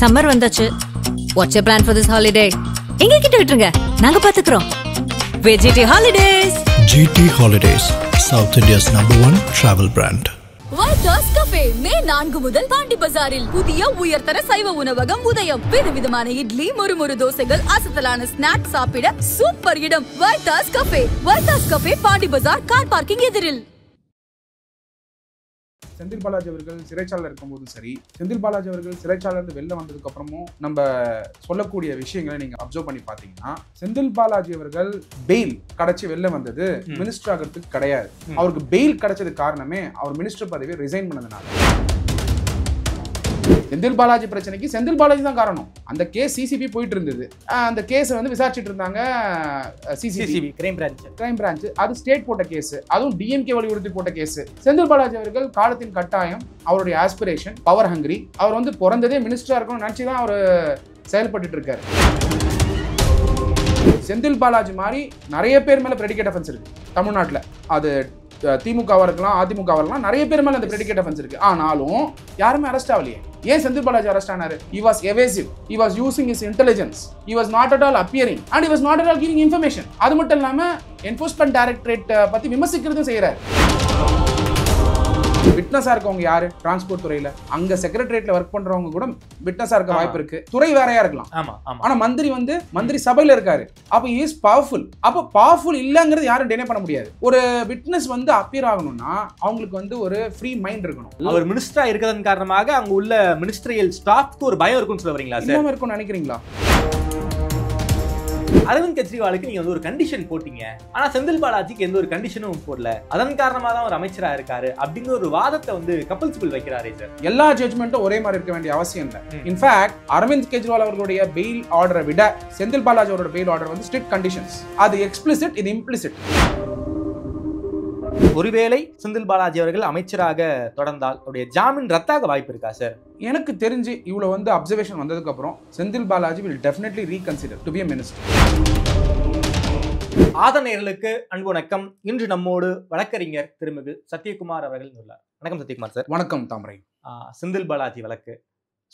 Summer வந்தாச்சு. What's your plan for this holiday? எங்க கிட்ட விட்டுருங்க, நாங்க பாத்துக்கிறோம். GT Holidays. GT Holidays, South India's #1 travel brand. White House Cafe மே 4 முதல் பாண்டி பஜாரில் புதிய உயர்தர சைவ உணவகம் உதயம். விதவிதமான இட்லி, முறுமுறு தோசைகள், அசத்தலான ஸ்நாக்ஸ் சாப்பிட சூப்பர் இடம். White House Cafe. White House Cafe Pondy Bazaar car parking எதிரில். செந்தில் பாலாஜி அவர்கள் சிறைச்சாலையில் இருக்கும்போதும் சரி, செந்தில் பாலாஜி அவர்கள் சிறைச்சாலையிலிருந்து வெளில வந்ததுக்கு அப்புறமும் நம்ம சொல்லக்கூடிய விஷயங்களை நீங்க அப்சர்வ் பண்ணி பாத்தீங்கன்னா, செந்தில் பாலாஜி அவர்கள் பெயில் கிடைச்சி வெளில வந்தது மினிஸ்டர் ஆகிறதுக்கு கிடையாது. அவருக்கு பெயில் கிடைச்சது காரணமே அவர் மினிஸ்டர் பதவியை ரிசைன் பண்ணதுனால. செந்தில் பாலாஜி பிரச்சனைக்கு செந்தில் பாலாஜி தான் காரணம். அந்த கேஸ் சிசிபி போயிட்டு இருந்தது. அந்த கேஸை வந்து விசாரிச்சுட்டு இருந்தாங்க சிசிபி கிரைம் பிரான்ச். அது ஸ்டேட் போட்ட கேஸ், அதுவும் டிஎம்கே வலியுறுத்தி போட்ட கேஸ். செந்தில் பாலாஜி அவர்கள் காலத்தின் கட்டாயம், அவருடைய ஆஸ்பிரேஷன், பவர் ஹங்கிரி, அவர் வந்து பிறந்ததே மினிஸ்டரா இருக்கணும்னு நினைச்சுதான் அவர் செயல்பட்டு இருக்காரு. செந்தில் பாலாஜி மாதிரி நிறைய பேர் மேல பிரெடிகேட் அஃபென்ஸ் இருக்கு தமிழ்நாட்டில். அது திமுகவா இருக்கலாம், அதிமுகவா இருக்கலாம், நிறைய பேர் மேல அந்த பிரெடிகேட் அஃபென்ஸ் இருக்கு. ஆனாலும் யாருமே அரெஸ்ட் ஆகலையே. ஏன் செந்தில் பாலாஜி அரெஸ்ட் ஆனாரு? He was evasive. He was using his intelligence. He was not at all appearing and he was not at all giving information. அது மட்டும் இல்லாம என்ஃபோர்ஸ்மென்ட் டைரக்டரேட் பத்தி விமர்சிக்கிறதும் செய்யறாரு. விட்னஸா இருக்கவங்க யாரு? டிரான்ஸ்போர்ட் துறையில அங்க செக்ரட்டரியேட்ல ஒர்க் பண்றவங்க கூட விட்னஸா இருக்க வாய்ப்பு இருக்கு. துறை வேறையா இருக்கலாம். ஆனா மந்திரி சபையில இருக்காரு. அப்ப இஸ் பவர்ஃபுல். அப்ப பவர்ஃபுல் இல்லங்கிறது யாரும் டினை பண்ண முடியாது. ஒரு விட்னஸ் வந்து அப்பியர் ஆகணும்னா அவங்களுக்கு வந்து ஒரு ஃப்ரீ மைண்ட் இருக்கணும். அவர் மினிஸ்டரா இருக்கிறதன் காரணமாக அங்க உள்ள மினிஸ்ட்ரியல் ஸ்டாஃப்க்கு ஒரு பயம் இருக்கும்னு சொல்ல வரீங்களா சார்? என்ன இருக்கும்னு நினைக்கிறீங்களா? அரவிந்த் கெஜ்ரிவாலுக்கு நீங்க வந்து ஒரு கண்டிஷன் போட்டீங்க, ஆனா செந்தில் பாலாஜிக்கு எந்த ஒரு கண்டிஷனும் போடல, அதன் காரணமா தான் ஒரு அமைச்சரா இருக்காரு அப்படிங்கிற ஒரு வாதத்தை வந்து கபில் சிபல் வைக்கிறாரே சார். எல்லா ஜட்ஜ்மெண்ட்டும் ஒரே மாதிரி இருக்க வேண்டிய அவசியம் இல்லை. இன்ஃபேக்ட் அரவிந்த் கெஜ்ரிவால் அவர்களுடைய பெயில் ஆர்டரை விட செந்தில் பாலாஜி அவரோட பெயில் ஆர்டர் வந்து ஸ்ட்ரிக்ட் கண்டிஷன்ஸ். அது எக்ஸ்பிளிசிட், இது இம்ப்ளிசிட். ஒருவேளை செந்தில் பாலாஜி அவர்கள் அமைச்சராக தொடர்ந்தால் அவருடைய ஜாமீன் ரத்தாக வாய்ப்பு இருக்கா சார்? எனக்கு தெரிஞ்சு இவ்வளவு வந்து அப்சர்வேஷன் வந்ததுக்கு அப்புறம் Senthil Balaji will definitely reconsider to be a minister. ஆதரணையர்களுக்கு அன்பு வணக்கம். இன்று நம்மோடு வழக்கறிஞர் திருமிகு சத்யகுமார் அவர்கள் உள்ளார். வணக்கம் சத்யகுமார் சார். வணக்கம் தாமரை. செந்தில் பாலாஜி வழக்கு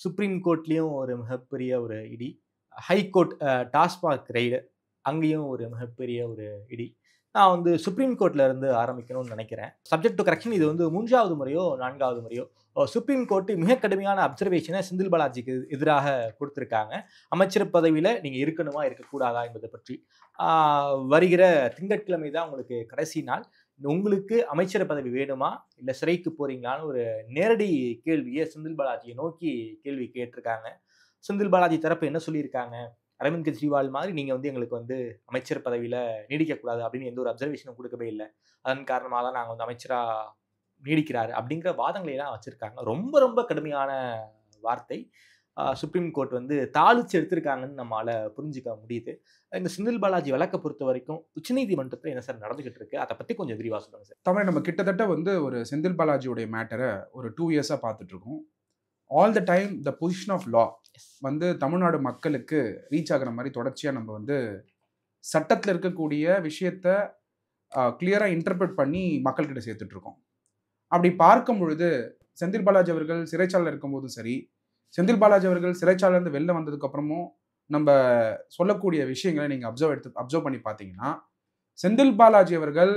சுப்ரீம் கோர்ட்லயும் ஒரு மிகப்பெரிய ஒரு இடி, ஹைகோர்ட் டாஸ்மாக் ரெய்டு அங்கேயும் ஒரு மிகப்பெரிய ஒரு இடி. நான் வந்து சுப்ரீம் கோர்ட்ல இருந்து ஆரம்பிக்கணும்னு நினைக்கிறேன். சப்ஜெக்ட் டு கரெக்ஷன், இது வந்து 3வது முறையோ 4வது முறையோ சுப்ரீம் கோர்ட் மிக கடுமையான அப்சர்வேஷனை செந்தில் பாலாஜிக்கு எதிராக கொடுத்துருக்காங்க. அமைச்சர் பதவியில் நீங்கள் இருக்கணுமா இருக்கக்கூடாதா என்பதை பற்றி. வருகிற திங்கட்கிழமை தான் உங்களுக்கு கடைசி நாள். உங்களுக்கு அமைச்சர் பதவி வேணுமா இல்லை சிறைக்கு போறீங்களான்னு ஒரு நேரடி கேள்வியை செந்தில் பாலாஜியை நோக்கி கேள்வி கேட்டிருக்காங்க. செந்தில் பாலாஜி தரப்பு என்ன சொல்லியிருக்காங்க? அரவிந்த் கெஜ்ரிவால் மாதிரி நீங்கள் வந்து எங்களுக்கு வந்து அமைச்சர் பதவியில் நீடிக்கக்கூடாது அப்படின்னு எந்த ஒரு அப்சர்வேஷனும் கொடுக்கவே இல்லை, அதன் காரணமாக தான் நாங்கள் வந்து அமைச்சராக நீடிக்கிறாரு அப்படிங்கிற வாதங்களை எல்லாம் வச்சுருக்காங்க. ரொம்ப ரொம்ப கடுமையான வார்த்தை. சுப்ரீம் கோர்ட் வந்து தாளிச்சு எடுத்திருக்காங்கன்னு நம்மளால் புரிஞ்சுக்க முடியுது. இந்த செந்தில் பாலாஜி வழக்கை பொறுத்த வரைக்கும் உச்சநீதிமன்றத்தில் என்ன சார் நடந்துகிட்டு இருக்கு, அதை பற்றி கொஞ்சம் விரிவாக சொல்லுங்கள் சார். தமிழ் நம்ம கிட்டத்தட்ட வந்து ஒரு செந்தில் பாலாஜியுடைய மேட்டரை ஒரு 2 இயர்ஸாக பார்த்துட்டு இருக்கோம். All the time the position of law வந்து தமிழ்நாடு மக்களுக்கு ரீச் ஆகிற மாதிரி தொடர்ச்சியாக நம்ம வந்து சட்டத்தில் இருக்கக்கூடிய விஷயத்த கிளியராக இன்டர்பிரட் பண்ணி மக்கள்கிட்ட சேர்த்துட்ருக்கோம். அப்படி பார்க்கும் பொழுது செந்தில் பாலாஜி அவர்கள் சிறைச்சாலையில் இருக்கும்போதும் சரி, செந்தில் பாலாஜி அவர்கள் சிறைச்சாலையிலேருந்து வெளில வந்ததுக்கப்புறமும் நம்ம சொல்லக்கூடிய விஷயங்களை நீங்கள் அப்சர்வ் பண்ணி பார்த்தீங்கன்னா, செந்தில் பாலாஜி அவர்கள்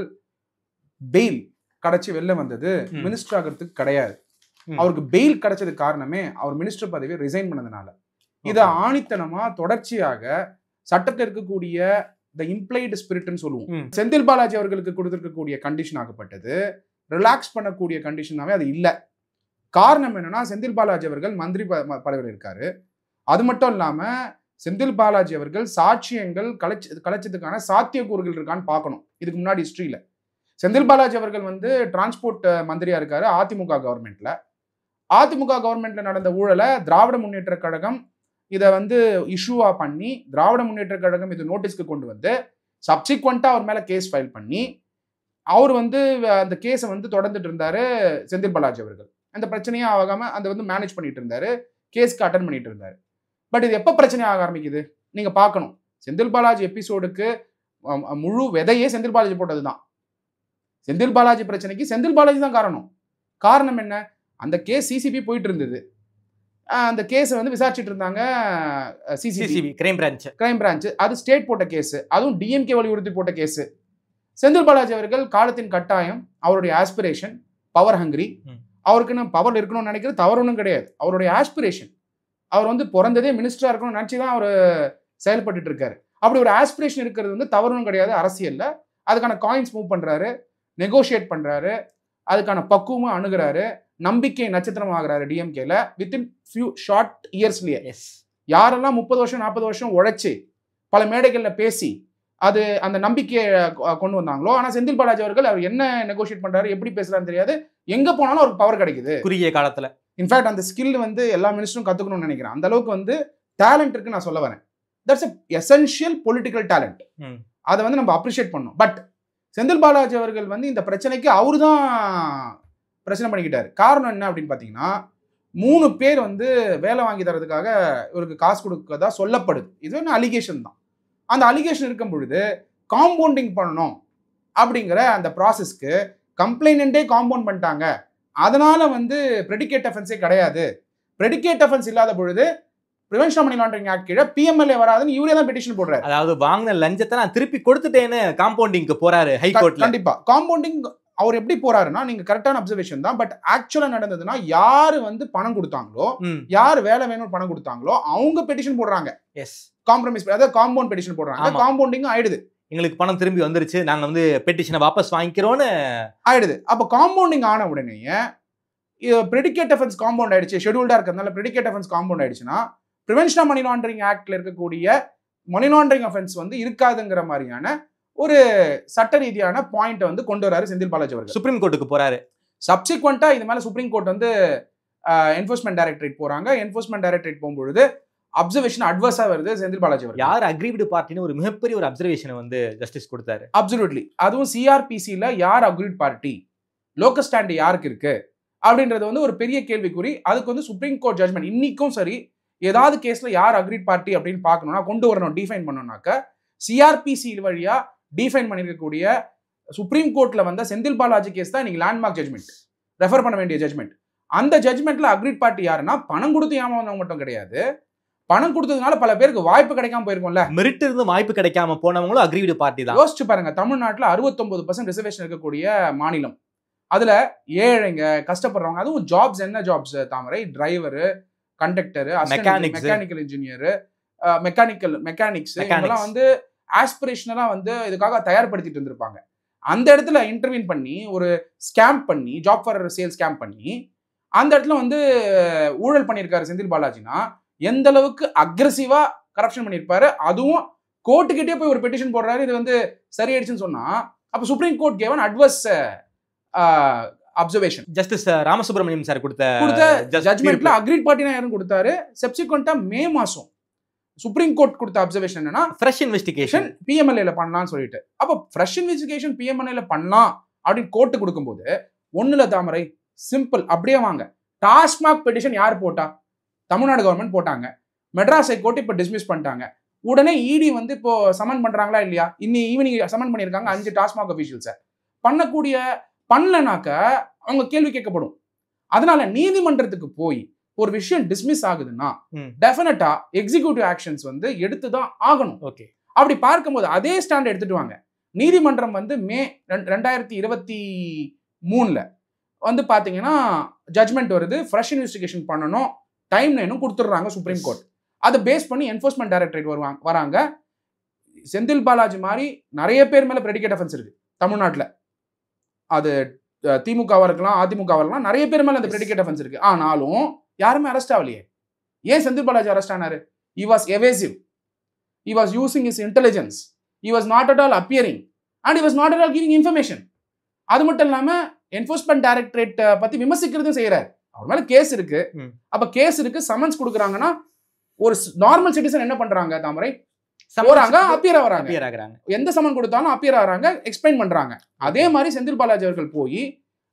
பெயில் கிடைச்சி வெளில வந்தது மினிஸ்டர் ஆகிறதுக்கு கிடையாது. அவருக்கு பெயில் கிடைச்சது காரணமே அவர் மினிஸ்டர் பதவியை ரிசைன் பண்ணதுனால. இதை ஆணித்தனமா தொடர்ச்சியாக சட்டத்தில் இருக்கக்கூடிய த இம்ப்ளைடு ஸ்பிரிட்னு சொல்லுவோம். செந்தில் பாலாஜி அவர்களுக்கு கொடுத்திருக்கக்கூடிய கண்டிஷன் ஆகப்பட்டது ரிலாக்ஸ் பண்ணக்கூடிய கண்டிஷனாவே அது இல்லை. காரணம் என்னன்னா, செந்தில் பாலாஜி அவர்கள் மந்திரி பதவியில் இருக்காரு. அது மட்டும் இல்லாம செந்தில் பாலாஜி அவர்கள் சாட்சியங்கள் கலைச்சதுக்கான சாத்தியக்கூறுகள் இருக்கான்னு பார்க்கணும். இதுக்கு முன்னாடி ஹிஸ்டரியில செந்தில் பாலாஜி அவர்கள் வந்து டிரான்ஸ்போர்ட் மந்திரியா இருக்காரு அதிமுக கவர்மெண்ட்ல. அதிமுக கவர்மெண்ட்ல நடந்த ஊழலை திராவிட முன்னேற்ற கழகம் இதை வந்து இஷ்யூவா பண்ணி, திராவிட முன்னேற்ற கழகம் இது நோட்டீஸ்க்கு கொண்டு வந்து சப்சிக்வெண்டா அவர் மேல கேஸ் ஃபைல் பண்ணி அவர் வந்து அந்த கேஸை வந்து தொடர்ந்துட்டு இருந்தாரு செந்தில் பாலாஜி அவர்கள். அந்த பிரச்சனையே ஆகாம அந்த வந்து மேனேஜ் பண்ணிட்டு இருந்தாரு, கேஸ்க்கு அட்டன் பண்ணிட்டு இருந்தாரு. பட் இது எப்போ பிரச்சனை ஆக ஆரம்பிக்குது நீங்க பார்க்கணும். செந்தில் பாலாஜி எபிசோடுக்கு முழு விதையே செந்தில் பாலாஜி போட்டது தான். செந்தில் பாலாஜி பிரச்சனைக்கு செந்தில் பாலாஜி தான் காரணம். காரணம் என்ன? அந்த கேஸ் சிசிபி போயிட்டு இருந்தது. அந்த கேஸை வந்து விசாரிச்சுட்டு இருந்தாங்க சிசிபி கிரைம் பிரான்ச். அது ஸ்டேட் போட்ட கேஸ், அதுவும் டிஎம்கே வலியுறுத்தி போட்ட கேஸ். செந்தில் பாலாஜி அவர்கள் காலத்தின் கட்டாயம், அவருடைய ஆஸ்பிரேஷன், பவர் ஹங்கிரி, அவருக்குன்னு பவர் இருக்கணும்னு நினைக்கிறது தவறு ஒன்றும் கிடையாது. அவருடைய ஆஸ்பிரேஷன், அவர் வந்து பிறந்ததே மினிஸ்டரா இருக்கணும்னு நினைச்சு தான் அவர் செயல்பட்டு இருக்காரு. அப்படி ஒரு ஆஸ்பிரேஷன் இருக்கிறது வந்து தவறும் கிடையாது அரசியல்ல. அதுக்கான காயின்ஸ் மூவ் பண்றாரு, நெகோஷியேட் பண்றாரு, அதுக்கான பக்குவமா அணுகிறாரு, நம்பிக்கை நட்சத்திரம் ஆகிறாரு டிஎம்கேல வித்தின் ஃபியூ ஷார்ட் இயர்ஸ்லயே. யாரெல்லாம் 30 வருஷம் 40 வருஷம் உழைச்சு பல மேடைகள்ல பேசி அது அந்த நம்பிக்கையை கொண்டு வந்தாங்களோ, ஆனா செந்தில் பாலாஜி அவர்கள் அவர் என்ன நெகோஷியேட் பண்றாரு, எப்படி பேசுறாருன்னு தெரியாது, எங்க போனாலும் அவருக்கு பவர் கிடைக்குது குறுகிய காலத்துல. இன்ஃபேக்ட் அந்த ஸ்கில் வந்து எல்லா மினிஸ்டரும் கத்துக்கணும்னு நினைக்கிறேன். அந்த அளவுக்கு வந்து டேலண்ட் இருக்கு நான் சொல்ல வரேன். That's essential political talent. அதை வந்து நம்ம அப்ரிஷியேட் பண்ணணும். பட் செந்தில் பாலாஜி அவர்கள் வந்து இந்த பிரச்சனைக்கு அவரு தான் பிரச்சனை பண்ணிக்கிட்டாரு. காரணம் என்ன அப்படின்னு பார்த்தீங்கன்னா, 3 பேர் வந்து வேலை வாங்கி தரதுக்காக இவருக்கு காசு கொடுக்கறதா சொல்லப்படுது. இது ஒன்று அலிகேஷன் தான். அந்த அலிகேஷன் இருக்கும் பொழுது காம்பவுண்டிங் பண்ணணும் அப்படிங்கிற அந்த ப்ராசஸ்க்கு கம்ப்ளைனண்டே காம்பவுண்ட் பண்ணிட்டாங்க. அதனால வந்து ப்ரெடிகேட் அஃபென்ஸே கிடையாது. ப்ரெடிகேட் அஃபென்ஸ் இல்லாத பொழுது prevention of money laundering act கீழே பிஎம்எல்ஏ வராதுன்னு இவரே தான் பெட்டிஷன் போடுறாரு. அதாவது வாங்கின லஞ்சத்தை நான் திருப்பி கொடுத்துட்டேன்னு காம்பவுண்டிங்க்கு போறாரு ஹைகோர்ட்ல. கண்டிப்பா காம்பவுண்டிங் அவர் எப்படி போறாருன்னா, நீங்க கரெக்டான அப்சர்வேஷன் தான். பட் ஆக்சுவலா நடந்ததுன்னா, யாரு வந்து பணம் கொடுத்தாங்களோ, யாரு வேலை வேணும் பணம் கொடுத்தாங்களோ அவங்க பெட்டிஷன் போடுறாங்க. காம்ப்ரமைஸ், அதாவது காம்பவுண்ட் பெட்டிஷன் போடுறாங்க. காம்பவுண்டிங் ஆயிடுது, எங்களுக்கு பணம் திரும்பி வந்துருச்சு, நாங்க வந்து பெட்டிஷனை வாபஸ் வாங்கிக்கிறோம்னு ஆயிடுது. அப்ப காம்பவுண்டிங் ஆன உடனே பிரெடிகேட் அஃபென்ஸ் காம்பவுண்ட் ஆயிடுச்சு, ஷெட்யூல்டா இருக்கிறதுனால பிரெடிகேட் அஃபென்ஸ் காம்பவுண்ட் ஆயிடுச்சுன்னா பிரிவென்ஷன் ஆஃப் மணி லாண்டரிங் ஆக்ட்ல இருக்கக்கூடிய மணி லாண்டரிங் அஃபென்ஸ் வந்து இருக்காதுங்கிற மாதிரியான ஒரு சட்ட ரீதியான பாயிண்ட் வந்து கொண்டு வராரு செந்தில் பாலாஜி அவர்கள். சுப்ரீம் கோர்ட்டுக்கு போறாரு. சப்சிக்வெண்டா இது மேல சுப்ரீம் கோர்ட் வந்து என்ஃபோர்ஸ்மெண்ட் டைரக்டரேட் போறாங்க. என்ஃபோர்ஸ்மெண்ட் டைரக்டரேட் போகும்பொழுது அப்சர்வேஷன் அட்வர்ஸா வருது செந்தில் பாலாஜி அவர்கள். யார் அக்ரீவ்டு பார்ட்டின்னு ஒரு மிகப்பெரிய ஒரு அப்சர்வேஷனை வந்து ஜஸ்டிஸ் கொடுத்தாரு. அப்சல்யூட்லி. அதுவும் சிஆர்பிசில யார் அக்ரீவ்ட் பார்ட்டி, லோக்கல் ஸ்டாண்ட் யாருக்கு இருக்கு அப்படின்றது வந்து ஒரு பெரிய கேள்விக்குறி. அதுக்கு வந்து சுப்ரீம் கோர்ட் ஜட்மெண்ட் இன்னைக்கும் சரி, ஏதாவது கேஸ்ல யார் அக்ரீட் பார்ட்டி அப்படின்னு பார்க்கணும்னா கொண்டு வரணும், டிஃபைன் பண்ணணும்னாக்க சிஆர்பிசி வழியா டிஃபைன் பண்ணிருக்கக்கூடிய சுப்ரீம் கோர்ட்ல வந்த செந்தில் பாலாஜி கேஸ் தான் இன்னைக்கு லேண்ட்மார்க் ஜட்மெண்ட், ரெஃபர் பண்ண வேண்டிய ஜட்மெண்ட். அந்த ஜட்மெண்ட்ல அக்ரீட் பார்ட்டி யாருன்னா பணம் கொடுத்து ஏமாந்தவங்க மட்டும் கிடையாது, பணம் கொடுத்ததுனால பல பேருக்கு வாய்ப்பு கிடைக்காம போயிருக்கும்ல, மெரிட் இருந்து வாய்ப்பு கிடைக்காம போனவங்களும் அக்ரீவ்டு பார்ட்டி தான். யோசிச்சு பாருங்க, தமிழ்நாட்டில் 69% ரிசர்வேஷன் இருக்கக்கூடிய மாநிலம். அதுல ஏழைங்க, கஷ்டப்படுறவங்க, அதுவும் ஜாப்ஸ் என்ன ஜாப்ஸ் தாமரை, driver, conductor, mechanical engineer, mechanics இதெல்லாம் வந்து ஆஸ்பிரேஷனலா வந்து இதுக்காக தயார்படுத்திட்டு இருந்திருப்பாங்க. அந்த இடத்துல இன்டர்வியூன் பண்ணி ஒரு ஸ்கேம் பண்ணி, ஜாப் ஃபார் சேல் ஸ்கேம் பண்ணி அந்த இடத்துல வந்து ஊழல் பண்ணியிருக்காரு செந்தில் பாலாஜினா எந்த அளவுக்கு அக்ரெசிவா கரப்ஷன் பண்ணியிருப்பாரு. அதுவும் கோர்ட்டுக்கிட்டே போய் ஒரு பெட்டிஷன் போடுறாரு, இது வந்து சரியாயிடுச்சுன்னு சொன்னா அப்ப supreme court haven adverse observation. Justice Ramasubramaniam sir கொடுத்த ஜட்மெண்ட்ல அக்ரீட் பார்ட்டினா யாரும் கொடுத்தாரு. சப்சிக்வெண்டா மே மாசம் சுப்ரீம் கோர்ட் கொடுத்த அப்சர்வேஷன் என்னன்னா ஃப்ரெஷ் இன்வெஸ்டிகேஷன் பிஎம்எல்ஏல பண்ணலாம்னு சொல்லிட்டு. அப்ப ஃப்ரெஷ் இன்வெஸ்டிகேஷன் பிஎம்எல்ஏல பண்ணலாம் அப்படின்னு கோர்ட்டு கொடுக்கும்போது ஒண்ணுல தாமரை சிம்பிள் அப்படியே வாங்க. டாஸ்மாக் பெட்டிஷன் யார் போட்டா? தமிழ்நாடு கவர்மெண்ட் போட்டாங்க. மெட்ராஸ் ஹைகோர்ட் இப்ப டிஸ்மிஸ் பண்ணிட்டாங்க. உடனே இடி வந்து இப்போ சமன் பண்றாங்களா இல்லையா? இன்னி ஈவினிங் சமன் பண்ணியிருக்காங்க 5 டாஸ்மாக் அபிஷியல்ஸை. பண்ணலனாக்க அவங்க கேள்வி கேட்கப்படும். அதனால நீதிமன்றத்துக்கு போய் ஒரு விஷயம் டிஸ்மிஸ் ஆகுதுன்னா டெஃபினட்டா எக்ஸிக்யூட்டிவ் ஆக்ஷன்ஸ் வந்து எடுத்துதான் ஆகணும். ஓகே, அப்படி பார்க்கும்போது அதே ஸ்டாண்ட் எடுத்துட்டு வாங்க. நீதிமன்றம் வந்து மே 2023 வந்து பாத்தீங்கன்னா ஜட்மெண்ட் வருது, ஃப்ரெஷ் இன்வெஸ்டிகேஷன் பண்ணணும், டைம் லைனும் கொடுத்துடுறாங்க சுப்ரீம் கோர்ட். அதை பேஸ் பண்ணி என்ஃபோர்ஸ்மெண்ட் டைரக்டரேட் வராங்க. செந்தில் பாலாஜி மாதிரி நிறைய பேர் மேல பிரெடிகேட் அஃபென்ஸ் இருக்கு தமிழ்நாட்டில். அது திமுகவா இருக்கலாம், அதிமுகவா இருக்கலாம், நிறைய பேர் மேல அந்த பிரெடிகேட் அஃபென்ஸ் இருக்கு. ஆனாலும் யாருமே அரெஸ்ட் ஆகலையே. ஏன் செந்தில் பாலாஜி அரெஸ்ட் ஆனாரு? he was evasive, he was using his intelligence, he was not at all appearing and he was not at all giving information. அது மட்டும் இல்லாம என்ஃபோர்ஸ்மெண்ட் டைரக்டரேட் பத்தி விமர்சிக்கிறதும் செய்யறாரு. அவர் மேல கேஸ் இருக்கு. அப்ப கேஸ் இருக்கு, சமன்ஸ் கொடுக்குறாங்கன்னா ஒரு நார்மல் சிட்டிசன் என்ன பண்றாங்க தாமரை? போறாங்க, அப்பியர் ஆகுறாங்க. எந்த சமன் கொடுத்தாலும் அப்பியர் ஆகுறாங்க, எக்ஸ்பிளைன் பண்றாங்க. அதே மாதிரி செந்தில் பாலாஜி அவர்கள் போய்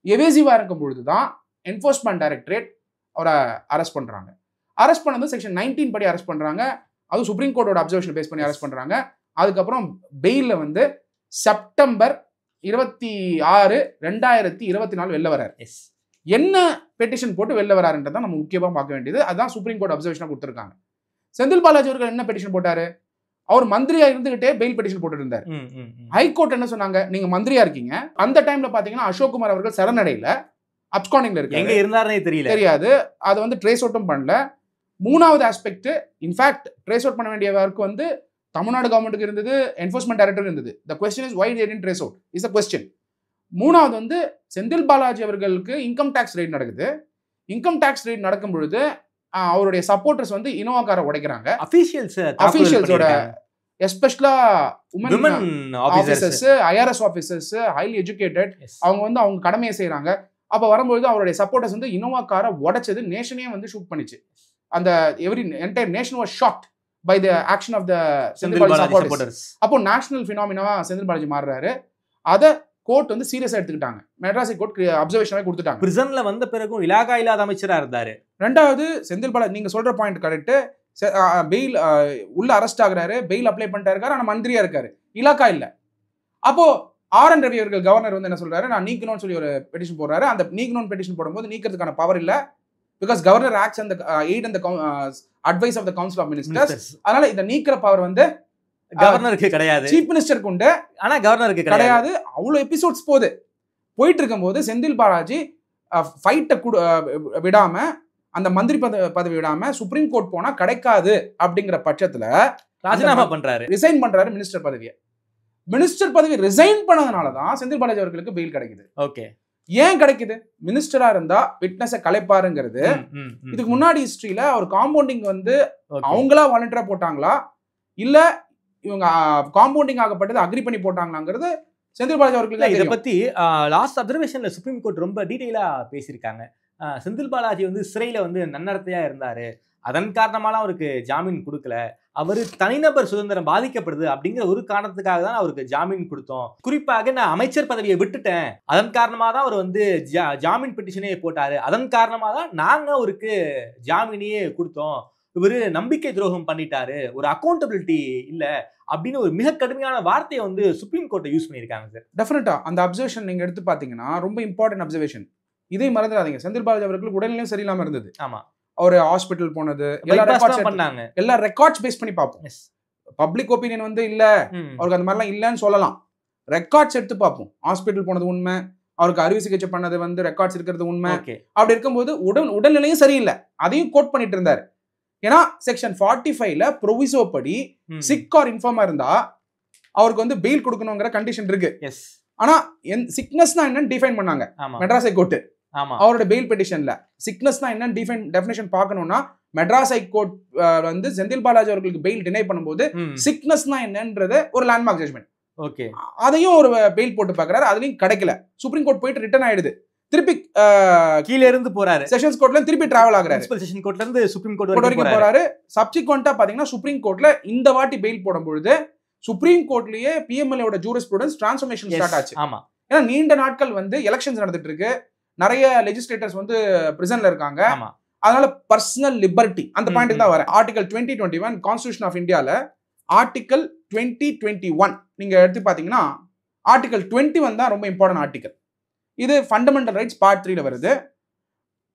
எவேசிவா இருக்கும் பொழுதுதான் என்ஃபோர்ஸ்மெண்ட் டைரக்டரேட் அவரை அரெஸ்ட் பண்றாங்க. அரெஸ்ட் பண்ணது செக்ஷன் 19 படி அரெஸ்ட் பண்றாங்க. அது சுப்ரீம் கோர்ட்டோட அப்சர்வேஷன் பேஸ் பண்ணி அரெஸ்ட் பண்றாங்க. அதுக்கப்புறம் பெயில்ல வந்து செப்டம்பர் 26, 2024 வெளில வர்றாரு. என்ன பெட்டிஷன் போட்டு வெளில வராருன்றதான் நம்ம முக்கியமாக பார்க்க வேண்டியது. அதான் சுப்ரீம் கோர்ட் அப்சர்வேஷனாக கொடுத்துருக்காங்க. செந்தில் பாலாஜி அவர்கள் என்ன பெட்டிஷன் போட்டாரு? அவர் மந்திரியா இருந்துகிட்டே பெயில் பெட்டிஷன் போட்டு இருந்தார். ஹைகோர்ட் என்ன சொன்னாங்க, நீங்க மந்திரியா இருக்கீங்க, அந்த டைம்ல பாத்தீங்கன்னா அசோக் குமார் அவர்கள் சரணடையில அப்ஸ்காண்டிங்ல இருக்காரு, எங்க இருந்தாருனே தெரியாது, அதை வந்து ட்ரேஸ் அவுட்டும் பண்ணல. மூணாவது ஆஸ்பெக்ட், இன்ஃபேக்ட் ட்ரேஸ் அவுட் பண்ண வேண்டிய ஒர்க் வந்து தமிழ்நாடு கவர்மெண்ட்டுக்கு இருந்தது, என்ஃபோர்ஸ்மெண்ட் டைரக்டர் இருந்தது. The question is why they didn't trace out is a question. மூணாவது வந்து செந்தில் பாலாஜி அவர்களுக்கு இன்கம் டாக்ஸ் ரெய்ட் நடக்குது. இன்கம் டாக்ஸ் ரெய்ட் நடக்கும் பொழுது அவருடைய சப்போர்ட்டர்ஸ் வந்து இனோவா காரை உடைக்கிறாங்க. அபிஷியல்ஸோட especially women officers, IRS officers, highly educated, அவங்க வந்து அவங்க கடமையை செய்யறாங்க. அப்ப வரும்போது அவருடைய சப்போர்ட்டர்ஸ் வந்து இனோவா காரை உடைச்சது நேஷனே வந்து ஷூட் பண்ணிச்சு. அந்த entire nation was shocked by the action of the Senthil Balaji supporters. அப்போ நேஷனல் ஃபினாமினாவா செந்தில் பாலாஜி மாறுறாரு. அத கோர்ட் வந்து சீரியஸா எடுத்துக்கிட்டாங்க. மெட்ராஸ் கோர்ட் அப்சர்வேஷனாவே கொடுத்துட்டாங்க. பிரிசன்ல வந்த பிறகும் இலாகா இல்லாத அமைச்சரா இருந்தாரு. ரெண்டாவது, செந்தில் பாலாஜி நீங்க சொல்ற பாயிண்ட் கரெக்ட். பெயில் உள்ள அரெஸ்ட் ஆகுறாரு, பெயில் அப்ளை பண்ணிட்டா இருக்காரு, ஆனா மந்திரியா இருக்காரு, இலாக்கா இல்ல. அப்போ ஆர்.என். ரவி அவர்கள் கவர்னர் வந்து என்ன சொல்றாரு, நான் நீக்கணும்னு சொல்லி ஒரு பெட்டிஷன் போடுறாரு. அந்த நீக்கணும்னு பெட்டிஷன் போடும்போது நீக்கிறதுக்கான பவர் இல்ல. Because governor acts and aid and advice of the council of ministers. அதனால இந்த நீக்கிற பவர் வந்து கவர்னருக்கு கிடையாது, சீஃப் மினிஸ்டருக்கு உண்டு, ஆனா கவர்னருக்கு கிடையாது. அவ்வளவு எபிசோட்ஸ் போயிட்டு இருக்கும் போது செந்தில் பாலாஜி ஃபைட்டை விடாம, அந்த மந்திரி பதவி விடாம சுப்ரீம் கோர்ட் போனா கிடைக்காது அப்படிங்கிற பட்சத்துல ராஜினாமா பண்றாரு, ரிசைன் பண்றாரு மினிஸ்டர் பதவியை. மினிஸ்டர் பதவி ரிசைன் பண்ணதுனாலதான் செந்தில் பாலாஜி அவர்களுக்கு பெயில் கிடைக்குது. ஓகே, ஏன் கிடைக்குது? மினிஸ்டரா இருந்தா விட்னஸை கலைப்பாருங்கிறது. இதுக்கு முன்னாடி ஹிஸ்டரியில அவர் காம்பவுண்டிங் வந்து அவங்களா வாலண்டியரா போட்டாங்களா இல்ல இவங்க காம்பவுண்டிங் ஆகப்பட்டது அக்ரி பண்ணி போட்டாங்களாங்கிறது செந்தில் பாலாஜி அவர்களுக்கு. இதை பத்தி லாஸ்ட் அப்சர்வேஷன்ல சுப்ரீம் கோர்ட் ரொம்ப டீடைலா பேசியிருக்காங்க. செந்தில் பாலாஜி வந்து சிறையில வந்து நன்னடத்தையா இருந்தாரு, அதன் காரணமாலாம் அவருக்கு ஜாமீன் கொடுக்கல, அவரு தனிநபர் சுதந்திரம் பாதிக்கப்படுது அப்படிங்கிற ஒரு காரணத்துக்காக தான் அவருக்கு ஜாமீன் கொடுத்தோம். குறிப்பாக நான் அமைச்சர் பதவியை விட்டுட்டேன், அதன் காரணமாக தான் அவர் வந்து ஜாமீன் பெட்டிஷனே போட்டாரு, அதன் காரணமாக தான் நாங்க அவருக்கு ஜாமீனையே கொடுத்தோம், இவரு நம்பிக்கை துரோகம் பண்ணிட்டாரு, ஒரு அக்கௌண்டபிலிட்டி இல்ல அப்படின்னு ஒரு மிக கடுமையான வார்த்தையை வந்து சுப்ரீம் கோர்ட்டை யூஸ் பண்ணியிருக்காங்க சார். டெஃபினட்டா அந்த அப்சர்வேஷன் நீங்க எடுத்து பாத்தீங்கன்னா ரொம்ப இம்பார்ட்டன்ட் அப்சர்வேஷன். இதை மறந்துடாதீங்க, செந்தில் பாலாஜி அவர்களுக்கு உடல்நிலையும் சரியில்லாம இருந்தது. ஆமா, அவர் ஹாஸ்பிட்டல் போனது எல்லா ரெக்கார்ட்ஸ் பேஸ் பண்ணி பார்ப்போம். பப்ளிக் ஒப்பீனியன் வந்து இல்ல அவருக்கு அந்த மாதிரிலாம் இல்லன்னு சொல்லலாம், ரெக்கார்ட்ஸ் எடுத்து பார்ப்போம். ஹாஸ்பிட்டல் போனது உண்மை, அவருக்கு அறுவை சிகிச்சை பண்ணது வந்து ரெக்கார்ட்ஸ் இருக்கிறது உண்மை. அப்படி இருக்கும்போது உடல்நிலையும் சரியில்லை, அதையும் கோட் பண்ணிட்டு இருந்தாரு. ஏன்னா செக்ஷன் 45ல ப்ரொவிசோ படி சிக் ஆர் இன்ஃபார்மா இருந்தா அவருக்கு வந்து பெயில் கொடுக்கணுங்கிற கண்டிஷன் இருக்கு. ஆனா சிக்னஸ்னா என்னன்னு டிஃபைன் பண்ணாங்க மெட்ராஸ் ஹைகோர்ட். அவரோட பெயில் பெட்டிஷன்ல சிக்னஸ்னா என்னன்னு டெஃபினேஷன் பார்க்கணும்னா மெட்ராஸ் ஹைகோர்ட் வந்து செந்தில் பாலாஜி அவர்களுக்கு பெயில் டினை பண்ணும்போது சிக்னஸ்னா என்னன்றது ஒரு லேண்ட்மார்க் ஜட்ஜ்மெண்ட். ஓகே, அதையும் ஒரு பெயில் போட்டு பாக்குறாரு, அதுலயும் கிடைக்கல. சுப்ரீம் கோர்ட் போயிட்டு ரிட்டர்ன் ஆயிடுது, திருப்பி கீழ இருந்து போறாரு, செஷன்ஸ் கோர்ட்ல திருப்பி டிராவல் ஆகுறாரு, செஷன் கோர்ட்ல இருந்து சுப்ரீம் கோர்ட் வரைக்கும் போறாரு. சப்சிக்வெண்டா பாத்தீங்கன்னா சுப்ரீம் கோர்ட்ல இந்த வாட்டி பெயில் போடும்பொழுது சுப்ரீம் கோர்ட்லயே பிஎம்எல்ஏ ஜூரிஸ்ப்ரூடன்ஸ் டிரான்ஸ்ஃபர்மேஷன் ஸ்டார்ட் ஆச்சு. ஆமா, ஏன்னா நீண்ட நாட்கள் வந்து எலெக்ஷன்ஸ் நடந்துட்டு இருக்கு, நிறைய லெஜிஸ்லேட்டர்ஸ் வந்து பிரிசன்ல இருக்காங்க, அதனால பர்சனல் லிபர்ட்டி அந்த பாயிண்ட்க்கு தான் வரேன். ஆர்டிகல் 2021 கான்ஸ்டிடியூஷன் ஆஃப் இந்தியால ஆர்டிகல் 2021 நீங்க எடுத்து பாத்தீங்கன்னா ஆர்டிகல் 21 தான் ரொம்ப இம்பார்ட்டன்ட் ஆர்டிகல். இது ஃபண்டமெண்டல் ரைட்ஸ் பார்ட் 3ல வருது,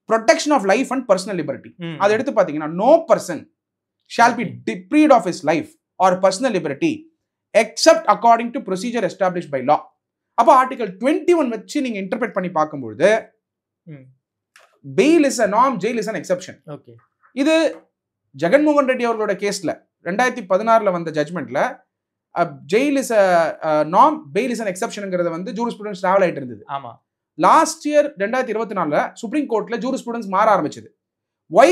protection of life and personal liberty. அதை எடுத்து பாத்தீங்கன்னா no person shall be deprived of his life or personal liberty except according to procedure established by law. அப்போ ஆர்டிகல் 21 வச்சு நீங்க இன்டர்பிரேட் பண்ணி பார்க்கும்போது bail is a norm, jail is an exception. Okay, இது ஜெகன்மோகன் ரெட்டி அவர்களோட கேஸ்ல 2016ல வந்த ஜட்மெண்ட்ல jail is a norm, bail is an exceptionங்கிறது வந்து ஜூரிஸ்ப்ரூடன்ஸ் டிராவல் ஆயிட்டு இருந்தது. ஆமா, லாஸ்ட் இயர் 2024ல சுப்ரீம் கோர்ட்ல ஜூரிஸ்ப்ரூடன்ஸ் மாற ஆரம்பிச்சது. why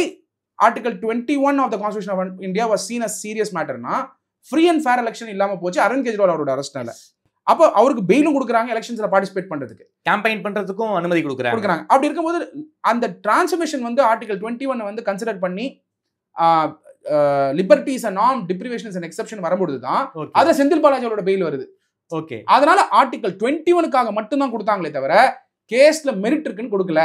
article 21 of the constitution of India was seen as serious மேட்டர்னா ஃப்ரீ அண்ட் ஃபேர் எலெக்ஷன் இல்லாம போச்சு அரவிந்த் கெஜ்ரிவால் அவரோட அரெஸ்ட்னால. அப்போ அவருக்கு பெயிலும் கொடுக்குறாங்க, எலெக்ஷன்ஸ்ல பார்ட்டிசிபேட் பண்றதுக்கு, கேம்பெயின் பண்றதுக்கும் அனுமதி கொடுக்குறாங்க. அப்படி இருக்கும்போது அந்த டிரான்ஸ்ஃபர்மேஷன் வந்து ஆர்டிகல் 21 வந்து கன்சிடர் பண்ணி liberties and norm, deprivations and exception வரும்போது தான் அதுல செந்தில் பாலாஜியோட பெயில் வருது. ஓகே, அதனால ஆர்டிகல் 21க்காக மட்டும் தான் கொடுத்தாங்களே தவிர கேஸ்ல மெரிட் இருக்குன்னு கொடுக்கல.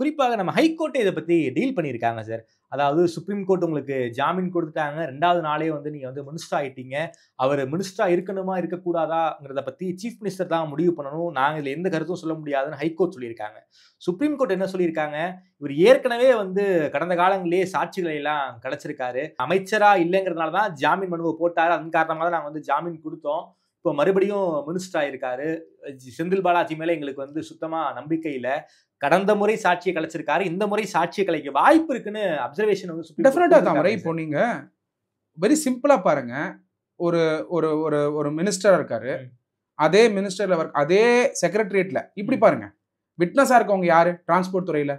குறிப்பாக நம்ம ஹைகோர்ட் இதை பத்தி டீல் பண்ணியிருக்காங்க சார். அதாவது சுப்ரீம் கோர்ட் உங்களுக்கு ஜாமீன் கொடுத்துட்டாங்க, 2வது நாளே வந்து நீங்க வந்து மினிஸ்டர் ஆயிட்டீங்க, அவர் மினிஸ்டரா இருக்கணுமா இருக்கக்கூடாதாங்கிறத பத்தி சீஃப் மினிஸ்டர் தான் முடிவு பண்ணணும், நாங்க இதுல எந்த கருத்தும் சொல்ல முடியாதுன்னு ஹைகோர்ட் சொல்லியிருக்காங்க. சுப்ரீம் கோர்ட் என்ன சொல்லியிருக்காங்க, இவர் ஏற்கனவே வந்து கடந்த காலங்களிலேயே சாட்சிகளை எல்லாம் கிடைச்சிருக்காரு, அமைச்சரா இல்லைங்கிறதுனால தான் ஜாமீன் மனுவை போட்டாரு, அதன் காரணமாக தான் நாங்கள் வந்து ஜாமீன் கொடுத்தோம், இப்போ மறுபடியும் மினிஸ்டர் ஆயிருக்காரு, செந்தில் பாலாஜி மேல எங்களுக்கு வந்து சுத்தமா நம்பிக்கை இல்லை, கடந்த முறை சாட்சியை கலைச்சிருக்காரு, இந்த முறை சாட்சியை கலைக்க வாய்ப்பு இருக்குன்னு அப்சர்வேஷன் வந்து டெஃபினட்டா தாமரை. இப்போ நீங்க வெரி சிம்பிளா பாருங்க, ஒரு ஒரு ஒரு ஒரு மினிஸ்டரா இருக்காரு, அதே மினிஸ்டர்ல அதே செக்ரட்டரியேட்ல இப்படி பாருங்க, விட்னஸா இருக்கவங்க யாரு, டிரான்ஸ்போர்ட் துறையில,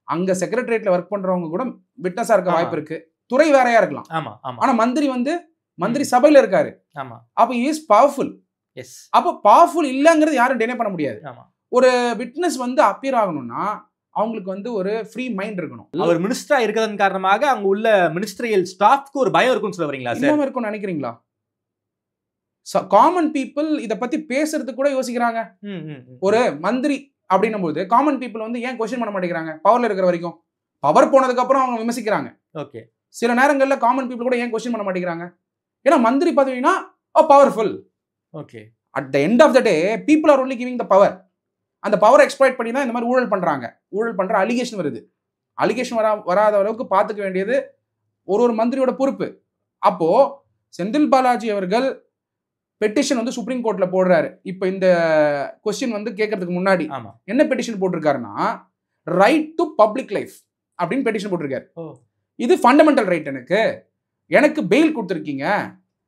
அங்க செக்ரட்டரியேட்ல ஒர்க் பண்றவங்க கூட விட்னஸா இருக்க வாய்ப்பு இருக்கு, துறை வேறையா இருக்கலாம். ஆமா ஆமா. ஆனா மந்திரி வந்து மந்திரி சபையில இருக்காரு. ஆமா. அப்ப இஸ் பவர்ஃபுல். எஸ். அப்ப பவர்ஃபுல் இல்லங்கிறது யாரும் டினை பண்ண முடியாது. ஆமா. ஒரு விட்னஸ் வந்து அப்பியர் ஆகணும்னா அவங்களுக்கு வந்து ஒரு ஃப்ரீ மைண்ட் இருக்கணும். அவர் மினிஸ்டரா இருக்கிறதன் காரணமாக அங்க உள்ள மினிஸ்ட்ரியல் ஸ்டாஃப்க்கு ஒரு பயம் இருக்குன்னு சொல்ல வரீங்களா சார்? இன்னும் இருக்கும்னு நினைக்கிறீங்களா? காமன் பீப்புள் இத பத்தி பேசுறதுக்கு கூட யோசிக்கிறாங்க. ஒரு மந்திரி அப்படின்னும் போது காமன் பீப்புள் வந்து ஏன் கொஸ்டின் பண்ண மாட்டேங்கிறாங்க? பவர்ல இருக்கிற வரைக்கும், பவர் போனதுக்கு அப்புறம் அவங்க விமர்சிக்கிறாங்க. ஓகே. சில நேரங்கள்ல காமன் பீப்புள் கூட ஏன் கொஸ்டின் பண்ண மாட்டேங்கிறாங்க? ஏன்னா மந்திரி பதவினா powerful. Okay. At the end of the day people are only giving the power. அந்த பவர் எக்ஸ்ப்ளாய்ட் பண்ணி தான் இந்த மாதிரி ஊழல் பண்றாங்க. ஊழல் பண்ற அலிகேஷன் வருது. அலிகேஷன் வராத அளவுக்கு பார்த்துக்க வேண்டியது ஒரு மந்திரியோட பொறுப்பு. அப்போ செந்தில் பாலாஜி அவர்கள் பெட்டிஷன் வந்து சுப்ரீம் கோர்ட்ல போடுறாரு. இப்போ இந்த கொஸ்டின் வந்து கேட்கறதுக்கு முன்னாடி என்ன பெட்டிஷன் போட்டிருக்காருன்னா, ரைட் டு பப்ளிக் லைஃப் அப்படின்னு பெட்டிஷன் போட்டிருக்காரு. இது ஃபண்டமெண்டல் ரைட், எனக்கு பெயில் கொடுத்துருக்கீங்க,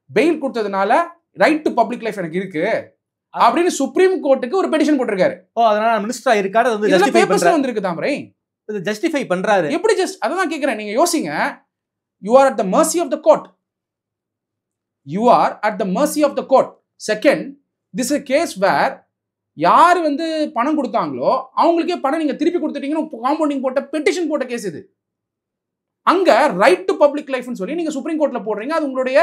பெயில் கொடுத்ததுனால ரைட் டு பப்ளிக் லைஃப் எனக்கு இருக்கு அப்படின்னு சுப்ரீம் கோர்ட்டுக்கு ஒரு பெட்டிஷன் போட்டிருக்காரு. அதனால மினிஸ்டரா இருக்காரு, அது வந்து ஜஸ்டிஃபை பண்றாரு. வந்திருக்கு தாமரை, இது ஜஸ்டிஃபை பண்றாரு. எப்படி அதான் கேக்குறேன். நீங்க யோசிங்க, you are at the mercy of the court. You are at the mercy of the court. Second, this is a case where யார் வந்து பணம் கொடுத்தாங்களோ அவங்களுக்கே பணம் நீங்க திருப்பி கொடுத்துட்டீங்கன்னு காம்பவுண்டிங் போட்ட பெட்டிஷன் போட்ட கேஸ் இது. அங்க ரைட் டு பப்ளிக் லைஃப்னு சொல்லி நீங்க சுப்ரீம் கோர்ட்ல போடுறீங்க. அது உங்களுடைய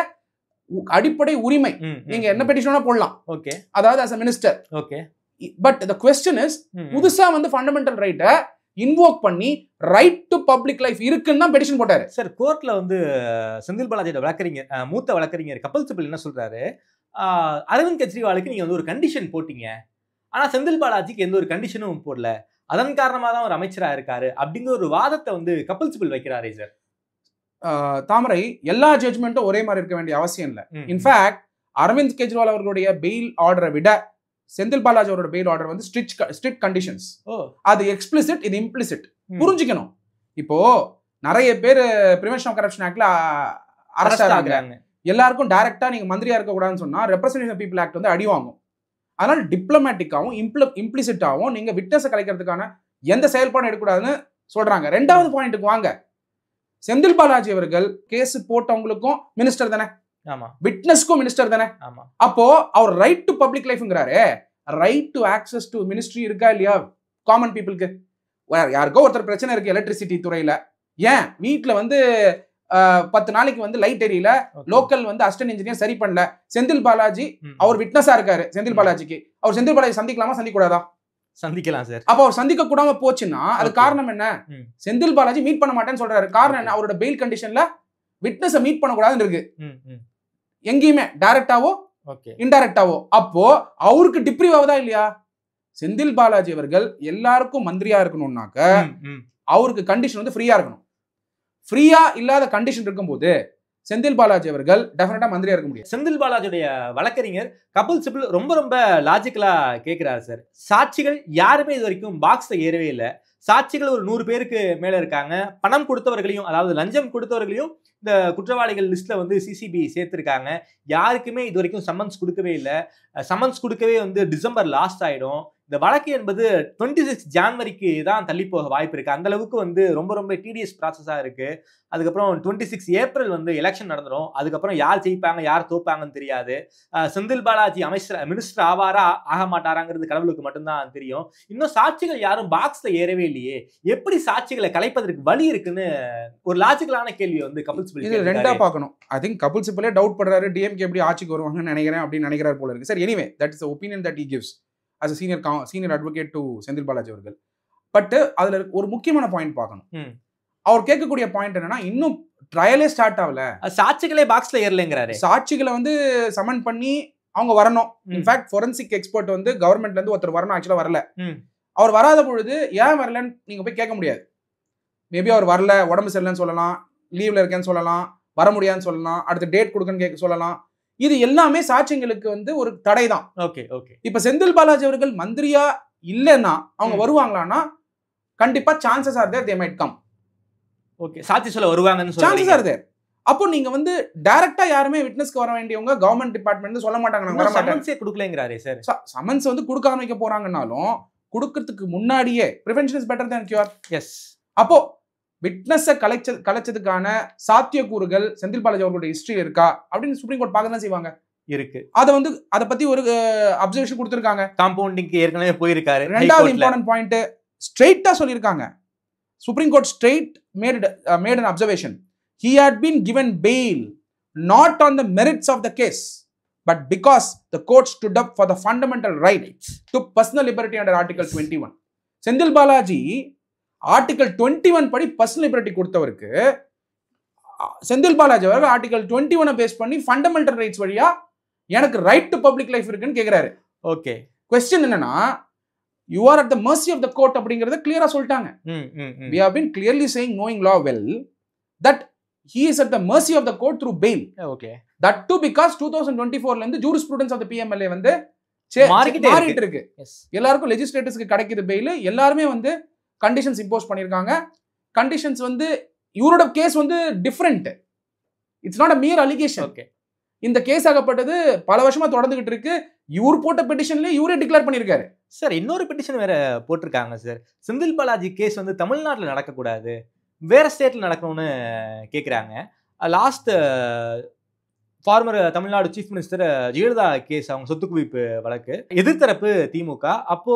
அடிப்படை உரிமை. நீங்க என்ன பெட்டிஷனா போடலாம். ஓகே. அதாவது as a minister. Okay. But the question is, புதுசா வந்து ஃபண்டமெண்டல் ரைட்டை இன்வோக் பண்ணி ரைட் டு பப்ளிக் லைஃப் இருக்குன்னு தான் பெட்டிஷன் போட்டாரு. சார், கோர்ட்ல வந்து செந்தில் பாலாஜியோட வழக்கறிஞர், மூத்த வழக்கறிஞர் கபில் சிபல் என்ன சொல்றாரு, அரவிந்த் கெஜ்ரிவாலுக்கு நீங்க வந்து ஒரு கண்டிஷன் போட்டீங்க, ஆனா செந்தில் பாலாஜிக்கு எந்த ஒரு கண்டிஷனும் போடல, அதன் காரணமாக தான் ஒரு அமைச்சராக இருக்காரு அப்படிங்கிற ஒரு வாதத்தை வந்து கபில் சிபல் வைக்கிறாரே சார். தாமரை, எல்லா ஜட்ஜ்மெண்ட்டும் ஒரே மாதிரி இருக்க வேண்டிய அவசியம் இல்லை. இன்ஃபேக்ட் அரவிந்த் கெஜ்ரிவால் அவர்களுடைய பெயில் ஆர்டரை விட செந்தில் பாலாஜி அவரோட பெயில் ஆர்டர் வந்து ஸ்ட்ரிக்ட் கண்டிஷன்ஸ். அது எக்ஸ்பிளிசிட், இது இம்ப்ளிசிட். புரிஞ்சுக்கணும். இப்போ நிறைய பேர் பிரிவென்ஷன் ஆஃப் கரப்ஷன் ஆக்ட்ல அரெஸ்ட் ஆகுறாங்க. எல்லாருக்கும் டைரக்டா நீங்க மந்திரியா இருக்க கூடாதுன்னு சொன்னா ரெப்ரசன்டேஷன் ஆஃப் பீப்புள் ஆக்ட் வந்து அடி வாங்கும். அதனால டிப்ளமேட்டிக்காவும் இம்ப்ளிசிட்டாவும் நீங்க விட்னஸை கலைக்கிறதுக்கான எந்த செயல்பாடும் எடுக்கக்கூடாதுன்னு சொல்றாங்க. 2வது பாயிண்ட்டுக்கு வாங்க. செந்தில் பாலாஜி அவர்கள் கேஸ் போட்டவங்களுக்கும் மினிஸ்டர் தானே, விட்னஸ்க்கும் மினிஸ்டர் தானே. அப்போ அவர் ரைட் டு பப்ளிக் லைஃப்ங்கிறாரு, right to access to ministry இருக்கா இல்லையா காமன் பீப்புளுக்கு? யாருக்கோ ஒருத்தர் பிரச்சனை இருக்கு எலக்ட்ரிசிட்டி துறையில, ஏன் வீட்டுல வந்து 10 நாளைக்கு வந்து லைட் எரியல, லோக்கல் வந்து அசிஸ்டன்ட் இன்ஜினியர் சரி பண்ணல, செந்தில் பாலாஜி அவர் விட்னஸா இருக்காரு. செந்தில் பாலாஜிக்கு அவர் செந்தில் பாலாஜி சந்திக்கலாமா, சந்திக்கூடாதா? சந்திக்கலாம் சார். அப்ப அவர் சந்திக்க கூடாம போச்சுன்னா அது காரணம் என்ன? செந்தில் பாலாஜி மீட் பண்ண மாட்டேன்னு சொல்றாரு. காரணம் என்ன? அவரோட பெயில் கண்டிஷன்ல விட்னஸை மீட் பண்ண கூடாதுன்னு இருக்கு எங்கேயுமே, டைரக்டாவோ இன்டைரக்டாவோ. அப்போ அவருக்கு டிப்ரீவ் ஆகுதா இல்லையா? செந்தில் பாலாஜி அவர்கள் எல்லாருக்கும் மந்திரியா இருக்கணும்னாக்க அவருக்கு கண்டிஷன் வந்து ஃப்ரீயா இருக்கணும். ஃப்ரீயா இல்லாத கண்டிஷன் இருக்கும்போது செந்தில் பாலாஜி அவர்கள் டெஃபினட்டா மந்திரியா இருக்க முடியும். செந்தில் பாலாஜியுடைய வழக்கறிஞர் கபில் சிபல் ரொம்ப லாஜிக்கலா கேட்கிறாரு சார். சாட்சிகள் யாருமே இது வரைக்கும் பாக்ஸ்ல ஏறவே இல்லை. சாட்சிகள் ஒரு 100 பேருக்கு மேல இருக்காங்க. பணம் கொடுத்தவர்களையும், அதாவது லஞ்சம் கொடுத்தவர்களையும் இந்த குற்றவாளிகள் லிஸ்ட்ல வந்து சிசிபி சேர்த்திருக்காங்க. யாருக்குமே இது வரைக்கும் சம்மன்ஸ் கொடுக்கவே இல்லை. சம்மன்ஸ் கொடுக்கவே வந்து டிசம்பர் லாஸ்ட் ஆயிடும். இந்த வழக்கு என்பது 26 ஜான்வரிக்கு தான் தள்ளி போக வாய்ப்பு இருக்கு. அந்த அளவுக்கு வந்து ரொம்ப டிடிஎஸ் ப்ராசஸா இருக்கு. அதுக்கப்புறம் 26 ஏப்ரல் வந்து எலெக்ஷன் நடந்துடும். அதுக்கப்புறம் யார் ஜெயிப்பாங்க யார் தோப்பாங்கன்னு தெரியாது. செந்தில் பாலாஜி மினிஸ்டர் ஆவாரா ஆக மாட்டாராங்கிறது கடவுளுக்கு மட்டும்தான் தெரியும். இன்னும் சாட்சிகள் யாரும் பாக்ஸ்ல ஏறவே இல்லையே, எப்படி சாட்சிகளை கலைப்பதற்கு வழி இருக்குன்னு ஒரு லாஜிக்கலான கேள்வி வந்து கபில் சிபல் இது ரெண்டா பார்க்கணும். ஐ திங்க் கபில் சிபலே டவுட் பண்றாரு, டிஎம்கே எப்படி ஆட்சிக்கு வருவாங்கன்னு நினைக்கிறேன் அப்படின்னு நினைக்கிறார் போல இருக்கு. Sir, anyway that is the opinion that he gives as a senior advocate to Senthil Balaji அவர்கள். பட் அதுல ஒரு முக்கியமான பாயிண்ட் பார்க்கணும். அவர் கேட்கக்கூடிய பாயிண்ட் என்னன்னா, இன்னும் ட்ரையலே ஸ்டார்ட் ஆகல, சாட்சிகளே பாக்ஸ்ல ஏறலைங்கிறாரு. சாட்சிகளை வந்து சமன் பண்ணி அவங்க வரணும். இன்ஃபேக்ட் ஃபோரன்சிக் எக்ஸ்பர்ட் வந்து கவர்மெண்ட்ல இருந்து ஒருத்தர் வரணும், ஆக்சுவலா வரல. அவர் வராத பொழுது ஏன் வரலன்னு நீங்க போய் கேட்க முடியாது. மேபி அவர் வரல, உடம்பு சரியில்லைன்னு சொல்லலாம், லீவ்ல இருக்கேன்னு சொல்லலாம், வர முடியாதுன்னு சொல்லலாம், அடுத்த டேட் கொடுக்கன்னு கேட்க சொல்லலாம். இது எல்லாமே சாட்சியங்களுக்கு வந்து ஒரு தடை தான். Okay okay. இப்ப செந்தில் பாலாஜி அவர்கள் மந்திரியா இல்லைன்னா அவங்க வருவாங்களான்னா கண்டிப்பா chances are there, they might come. Okay, சாட்சி சொல்ல வருவாங்கன்னு சான்சஸ் ஆர் தேர். அப்போ நீங்க வந்து டைரக்டா யாருமே விட்னஸ்க்கு வர வேண்டியவங்க கவர்மெண்ட் டிபார்ட்மெண்ட் சொல்ல மாட்டாங்க, நாங்க வர மாட்டோம். சமன்ஸே கொடுக்கலங்கறாரே சார். சமன்ஸ் வந்து கொடுக்காம வைக்க போறாங்கனாலும் கொடுக்கிறதுக்கு முன்னாடியே prevention is better than cure. Yes. அப்போ விட்னஸை கலைச்சதுக்கான சாத்தியக்கூறுகள் செந்தில் பாலாஜி அவர்களுடைய ஹிஸ்டரி இருக்கா அப்படின்னு சுப்ரீம் கோர்ட் பார்க்க தான் செய்வாங்க. இருக்கு. அதை பத்தி ஒரு அப்சர்வேஷன் கொடுத்திருக்காங்க. காம்பவுண்டிங்க்கு ஏற்கனவே போயிருக்காரு. ரெண்டாவது இம்பார்ட்டன்ட் பாயிண்ட் ஸ்ட்ரெயிட்டா சொல்லியிருக்காங்க. Supreme court straight made an observation. He had been given bail not on the merits of the case, but because the court stood up for the fundamental right to personal liberty under Article 21. Senthil Balaji article 21 படி personal liberty கொடுத்தவருக்கு Senthil Balaji அவர்கள் article 21 base பண்ணி fundamental rights வழியா எனக்கு right to public life இருக்குன்னு கேக்குறாரு. Okay. Question என்னன்னா, you are at the mercy of the court அப்படிங்கறத கிளியரா சொல்லிட்டாங்க. We have been clearly saying, knowing law well, that he is at the mercy of the court through bail. Okay. That too because 2024 ல இருந்து jurisprudence of the PMLA வந்து மாறிட்டு இருக்கு. எல்லாருக்கும் லெஜிஸ்லேட்டர்ஸ்க்கு கிடைக்குது பெயில். எல்லாருமே வந்து கண்டிஷன்ஸ் இம்போஸ் பண்ணிருக்காங்க. கண்டிஷன்ஸ் வந்து இவரோட கேஸ் வந்து different. It's not a mere allegation. Okay. இந்த கேஸ் ஆகப்பட்டது பல வருஷமா தொடர்ந்துகிட்டு இருக்கு. இவர் போட்ட பெட்டிஷன்ல இவரே டிக்ளேர் பண்ணிருக்காரு. சார் இன்னொரு பெட்டிஷன் வேற போட்டிருக்காங்க சார். செந்தில் பாலாஜி கேஸ் வந்து தமிழ்நாட்டில் நடக்கக்கூடாது, வேற ஸ்டேட்ல நடக்கணும்னு கேட்குறாங்க. Last former Tamil Nadu chief minister Jayalalithaa case, அவங்க சொத்து குவிப்பு வழக்கு, எதிர்த்தரப்பு திமுக. அப்போ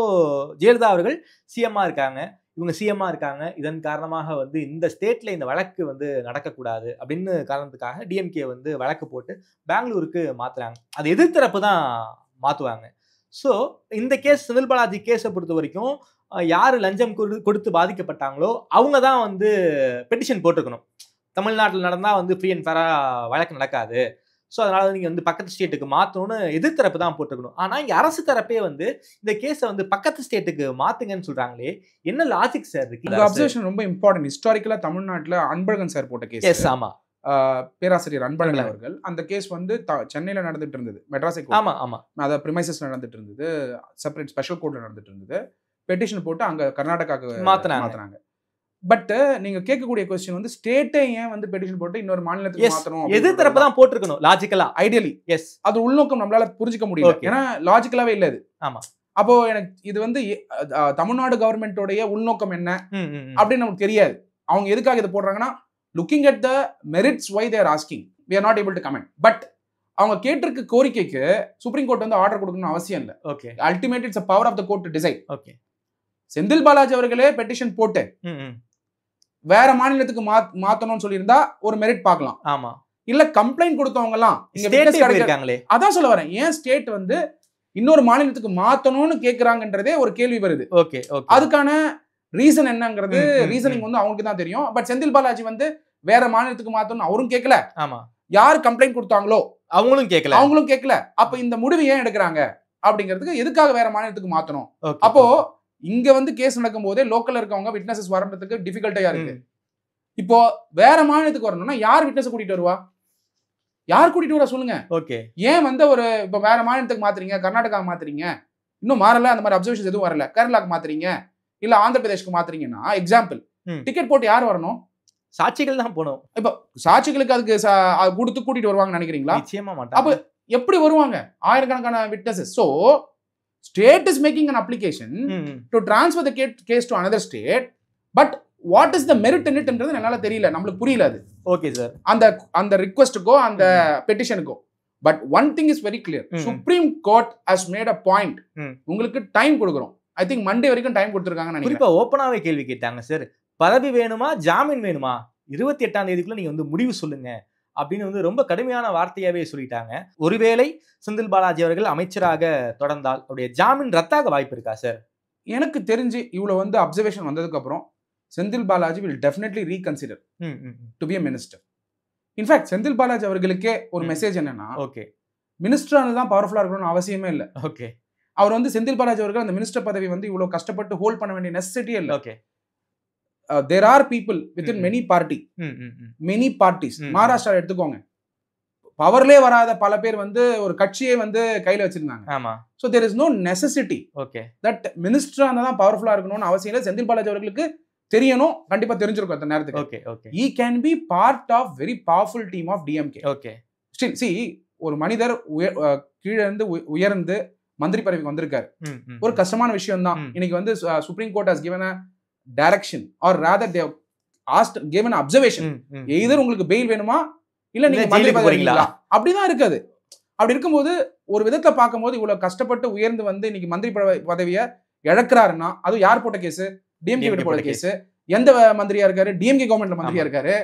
ஜெயலலிதா அவர்கள் சிஎம்மா இருக்காங்க, இவங்க சிஎம்மா இருக்காங்க. இதன் காரணமாக வந்து இந்த ஸ்டேட்ல இந்த வழக்கு வந்து நடக்கக்கூடாது அப்படின்னு காரணத்துக்காக டிஎம்கே வந்து வழக்கு போட்டு பெங்களூருக்கு மாத்துறாங்க. அது எதிர்த்தரப்பு தான் மாத்துவாங்க. ஸோ இந்த கேஸ் செந்தில் பாலாஜி கேஸை பொறுத்த வரைக்கும் யார் லஞ்சம் கொடுத்து பாதிக்கப்பட்டாங்களோ அவங்க தான் வந்து பெட்டிஷன் போட்டிருக்கணும். தமிழ்நாட்டில் நடந்தால் வந்து ஃப்ரீ அண்ட் ஃபேராக வழக்கு நடக்காது, ஸோ அதனால நீங்கள் வந்து பக்கத்து ஸ்டேட்டுக்கு மாற்றணும்னு எதிர்த்தரப்பு தான் போட்டிருக்கணும். ஆனால் இங்கே அரசு தரப்பே வந்து இந்த கேஸை வந்து பக்கத்து ஸ்டேட்டுக்கு மாற்றுங்கன்னு சொல்கிறாங்களே, என்ன லாஜிக் சார் இருக்கு? இந்த அப்சர்வேஷன் ரொம்ப இம்பார்ட்டன்ட். ஹிஸ்டாரிக்கலாக தமிழ்நாட்டில் அன்பழகன் சார் போட்ட கேஸ். எஸ், ஆமாம். பேராசிரியர் அன்பழகன் அவர்கள் அந்த கேஸ் வந்து சென்னையில் நடந்துட்டு இருந்தது, மெட்ராஸ். ஆமாம் ஆமாம். அதை ப்ரிமைசஸ் நடந்துட்டு இருந்தது, செப்பரேட் ஸ்பெஷல் கோர்ட்ல நடந்துட்டு இருந்தது. பெட்டிஷன் போட்டு அங்கே கர்நாடகாவுக்கு மாற்றினாங்க. பட் நீங்க கேட்கக்கூடிய क्वेश्चन வந்து ஸ்டேட்டே ஏன் வந்து பெட்டிஷன் போட்டு இன்னொரு மாநிலத்துக்கு மாத்தணும்? எதிர்த்தரப்பு தான் போட்டுருக்கணும் லாஜிக்கலா, ஐடியலி. எஸ், அது உள்நோக்கம் நம்மளால புரிஞ்சுக்க முடியல, ஏன்னா லாஜிக்கலாவே இல்ல இது. ஆமா. அப்போ எனக்கு இது வந்து தமிழ்நாடு கவர்மெண்டோடைய உள்நோக்கம் என்ன அப்படின்னு நமக்கு தெரியாது. அவங்க எதுக்காக இதை போடுறாங்கன்னா, looking at the merits why they are asking, we are not able to comment. But அவங்க கேட்டிருக்க கோரிக்கைக்கு சுப்ரீம் கோர்ட் வந்து ஆர்டர் கொடுக்கணும் அவசியம் இல்லை. Okay. Ultimate it's a power of the court to decide. Okay. Senthil Balaji அவர்களே பெட்டிஷன் போட்டு வேற மாநிலத்துக்கு மாத்தணும்னு சொல்லியிருந்தா ஒரு மெரிட் பார்க்கலாம். ஆமா. இல்ல கம்ப்ளைண்ட் கொடுத்தவங்க எல்லாம் அதான் சொல்ல வரேன், ஏன் ஸ்டேட் வந்து இன்னொரு மாநிலத்துக்கு மாத்தணும்னு கேக்குறாங்கன்றதே ஒரு கேள்வி வருது. ஓகே. அதுக்கான ரீசன் என்னங்கிறது ரீசனிங் வந்து அவங்களுக்கு தான் தெரியும். பட் செந்தில் பாலாஜி வந்து வேற மாநிலத்துக்கு மாத்தணும்னு அவரும் கேட்கல. ஆமா. யார் கம்ப்ளைண்ட் கொடுத்தாங்களோ அவங்களும் கேட்கல. அப்ப இந்த முடிவு ஏன் எடுக்கிறாங்க அப்படிங்கிறதுக்கு, எதுக்காக வேற மாநிலத்துக்கு மாத்தணும்? அப்போ இங்க வந்து கேஸ் நடக்கும் போதே லோக்கல்ல இருக்கவங்க விட்னஸஸ் வரதுக்கு டிஃபிகல்ட்டா இருக்கு. இப்போ வேற மாநிலத்துக்கு வரணும்னா யார் விட்னஸ் கூட்டிட்டு வருவா? யார் கூட்டிட்டு வரா சொல்லுங்க. ஓகே. ஏன் வந்து ஒரு இப்போ வேற மாநிலத்துக்கு மாத்துறீங்க, கர்நாடகா மாத்துறீங்க, இன்னும் மாறல, அந்த மாதிரி அப்சர்வேஷன்ஸ் எதுவும் வரல, கேரளாக்கு மாத்துறீங்க, இல்ல ஆந்திர பிரதேஷ்க்கு மாத்துறீங்கன்னா, எக்ஸாம்பிள் டிக்கெட் போட்டு யார் வரணும்? சாட்சிகள் தான் போகணும். இப்போ சாட்சிகளுக்கு அதுக்கு கொடுத்து கூட்டிட்டு வருவாங்கன்னு நினைக்கிறீங்களா? நிச்சயமா மாட்டாங்க. அப்ப எப்படி வருவாங்க ஆயிரக்கணக்கான witnesses? So state is making an application to transfer the case to another state, but what is the merit in it என்றது என்னால தெரியல, நமக்கு புரியல அது. Okay sir. அந்த ரிக்வெஸ்ட்க்கோ அந்த பெட்டிஷனுக்கோ. But one thing is very clear, supreme court has made a point. உங்களுக்கு டைம் கொடுக்குறோம். ஐ திங்க் மண்டே வரைக்கும் டைம் கொடுத்துருக்காங்க. குறிப்பா ஓப்பனாவே கேள்வி கேட்டாங்க சார், பதவி வேணுமா ஜாமீன் வேணுமா, 28ஆம் தேதிக்குள்ள நீங்க வந்து முடிவு சொல்லுங்க அப்படின்னு வந்து ரொம்ப கடுமையான வார்த்தையாவே சொல்லிட்டாங்க. ஒருவேளை செந்தில் பாலாஜி அவர்கள் அமைச்சராக தொடர்ந்தால் அவருடைய ஜாமீன் ரத்தாக வாய்ப்பு இருக்கா சார்? எனக்கு தெரிஞ்சு இவ்வளவு வந்து அப்சர்வேஷன் வந்ததுக்கு அப்புறம் Senthil Balaji will definitely reconsider ம், ம், ம். to be a minister. In fact Senthil Balaji அவர்களுக்கே ஒரு மெசேஜ் என்னன்னா, ஓகே மினிஸ்டர் தான் பவர்ஃபுல்லா இருக்கணும்னு அவசியமே இல்லை. ஓகே அவர் வந்து செந்தில் பாலாஜி அவர்கள் அந்த மினிஸ்டர் பதவி வந்து இவ்வளவு கஷ்டப்பட்டு ஹோல்ட் பண்ண வேண்டிய நெசசிட்டியே இல்லை. Okay there are people within many party, hmm, hmm, hmm. Many parties. Hmm. Maharashtra எடுத்துக்கோங்க, பவர்லே வராத பல பேர் வந்து ஒரு கட்சியே வந்து கையில வச்சிருந்தாங்க. ஆமா so there is no necessity okay that மினிஸ்டரா தான் பவர்ஃபுல்லா இருக்கணும்னு அவசியம் இல்லை. செந்தில் பாலாஜி அவர்களுக்கு தெரியணும், கண்டிப்பா தெரிஞ்சிருக்கும் அந்த நேரத்துக்கு. Okay okay he can be part of very powerful team of DMK. Okay Still, see, ஒரு மனிதர் கீழே இருந்து உயர்ந்து மந்திரி பதவிக்கு வந்திருக்காரு. ம், ம், ஒரு கஷ்டமான விஷயம் தான். ம். இன்னைக்கு வந்து supreme court has given a direction or rather they have asked given an observation. ம், ம். எய்தர் உங்களுக்கு பெயில் வேணுமா இல்ல நீங்க இல்ல மந்திரி ஜெயிலுக்கு பதவி போறீங்களா? வரீங்களா? அப்படிதான் இருக்காது. அப்படி இருக்கும்போது ஒரு விதத்துல பார்க்கும்போது இவ்வளவு கஷ்டப்பட்டு உயர்ந்து வந்து இன்னைக்கு மந்திரி பதவியை இழக்கிறாருன்னா அது யார் போட்ட கேஸ்? டிஎம்கே DMK போட்ட போட்ட கேஸ். எந்த மந்திரியா இருக்காரு? டிஎம்கே கவர்மெண்ட்ல மந்திரியா இருக்காரு.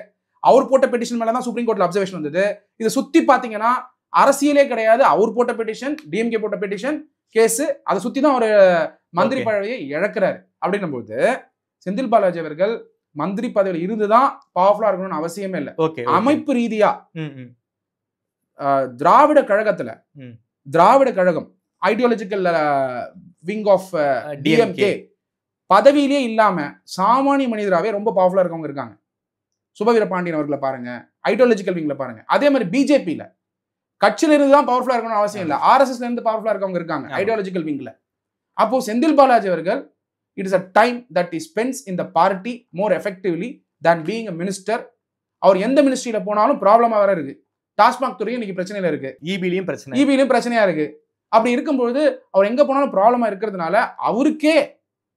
அவர் போட்ட பெட்டிஷன் மேலதான் சுப்ரீம் கோர்ட்ல அப்சர்வேஷன் வந்தது. இதை சுத்தி பாத்தீங்கன்னா அரசியலே கிடையாது. அவர் போட்ட பெட்டிஷன், டிஎம்கே போட்ட பெட்டிஷன் கேஸ், அதை சுத்தி தான் ஒரு மந்திரி பதவியை இழக்கிறாரு. அப்படின்னும் போது செந்தில் பாலாஜி அவர்கள் மந்திரி பதவியில் இருந்துதான் பவர்ஃபுல்லா இருக்கணும்னு அவசியமே இல்லை. ஓகே அமைப்பு ரீதியா ம், ம். திராவிட கழகத்துல ம். Dravida Kazhagam ideological wing of DMK. DMK பதவியிலே இல்லாம சாமானிய மனிதராகவே ரொம்ப பவர்ஃபுல்லா இருக்கவங்க இருக்காங்க. சுபவீர பாண்டியன் அவர்களை பாருங்க, ஐடியாலஜிக்கல் விங்ல பாருங்க. அதே மாதிரி பிஜேபியில கட்சியில இருந்து தான் பவர்ஃபுல்லா இருக்கணும்னு அவசியம் இல்லை. ஆர்எஸ்எஸ்ல இருந்து பவர்ஃபுல்லா இருக்கவங்க இருக்காங்க ஐடியாலஜிக்கல் விங்ல. அப்போ செந்தில் பாலாஜி அவர்கள் it is a time that is spends in the party more effectively than being a minister. அவர் எந்த மினிஸ்ட்ரியில போனாலும் ப்ராப்ளமா வேற இருக்கு. டாஸ்மாக் துறையும் இன்னைக்கு பிரச்சனையில இருக்கு, இபிலையும் பிரச்சனை, இபிலையும் பிரச்சனையா இருக்கு. அப்படி இருக்கும்பொழுது அவர் எங்க போனாலும் ப்ராப்ளமா இருக்கிறதுனால அவருக்கே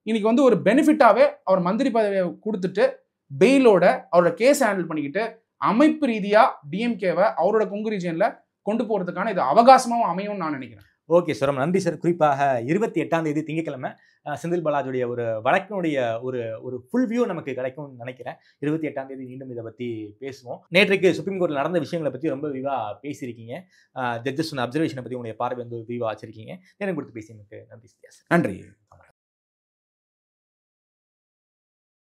இன்னைக்கு வந்து ஒரு பெனிஃபிட்டாவே அவர் மந்திரி பதவியை கொடுத்துட்டு பெயிலோட அவரோட கேஸ் ஹேண்டில் பண்ணிக்கிட்டு அமைப்பு ரீதியா டிஎம்கேவை அவரோட கொங்கு ரீஜியன்ல கொண்டு போறதுக்கான இது அவகாசமாவும் அமையும் நான் நினைக்கிறேன். ஓகே சார், ரொம்ப நன்றி சார். குறிப்பாக 28ஆம் தேதி திங்கட்கிழமை செந்தில் பாலாஜியுடைய ஒரு வழக்கினுடைய ஒரு ஃபுல் வியூ நமக்கு கிடைக்கும்னு நினைக்கிறேன். 28ஆம் தேதி மீண்டும் இதை பற்றி பேசுவோம். நேற்றைக்கு சுப்ரீம் கோர்ட்டில் நடந்த விஷயங்களை பற்றி ரொம்ப விரிவாக பேசியிருக்கீங்க. ஜட்ஜஸ் சொன்ன அப்சர்வேஷனை பற்றி உங்களுடைய பார்வை வந்து விரிவாக வச்சிருக்கீங்க. எனக்கு கொடுத்து பேசியதுக்கு நன்றி. நன்றி.